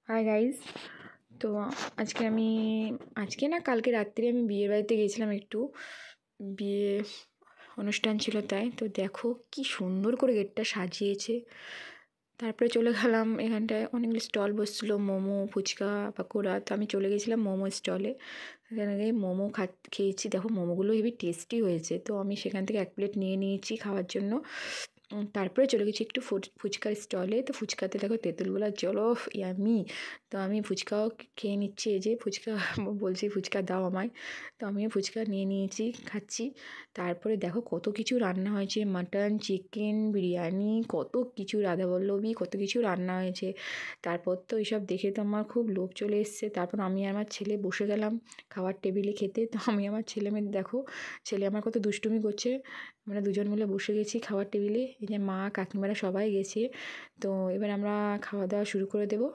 Hi guys. তো আজকে আমি আজকে না কালকে রাত্রে আমি বিয়ের বাড়িতে গিয়েছিলাম, একটু বিয়ে অনুষ্ঠান ছিল, তাই তো দেখো কি সুন্দর করে গেটটা সাজিয়েছে। তারপরে চলে গেলাম, এখানটায় অনেকগুলো স্টল বসছিলো, মোমো, ফুচকা, পাকোড়া। তো আমি চলে গেছিলাম মোমো স্টলে। সেখানে গিয়ে মোমো খেয়েছি। দেখো মোমোগুলো হেবি টেস্টি হয়েছে। তো আমি সেখান থেকে 1 প্লেট নিয়ে নিয়েছি খাওয়ার জন্য। তারপরে চলে গেছি একটু ফুচকার স্টলে। তো ফুচকাতে দেখো তেঁতুলগুলো জল, ইয়ামি। তো আমি ফুচকাও খেয়ে নিচ্ছি, এই যে ফুচকা বলছি ফুচকা দাও আমায়। তো আমিও ফুচকা নিয়ে নিয়েছি, খাচ্ছি। তারপরে দেখো কত কিছু রান্না হয়েছে, মাটন, চিকেন, বিরিয়ানি, কত কিছু, রাধাবল্লভী, কত কিছু রান্না হয়েছে। তারপর তো এইসব দেখে তো আমার খুব লোভ চলে এসছে। তারপর আমি আর আমার ছেলে বসে গেলাম খাওয়ার টেবিলে খেতে। তো আমি আমার ছেলে মেয়ে দেখো, ছেলে আমার কত দুষ্টুমি করছে। আমরা দুজন মিলে বসে গেছি খাওয়ার টেবিলে, এই যে মা কাকিমারা সবাই গেছে। তো এবার আমরা খাওয়া দাওয়া শুরু করে দেবো।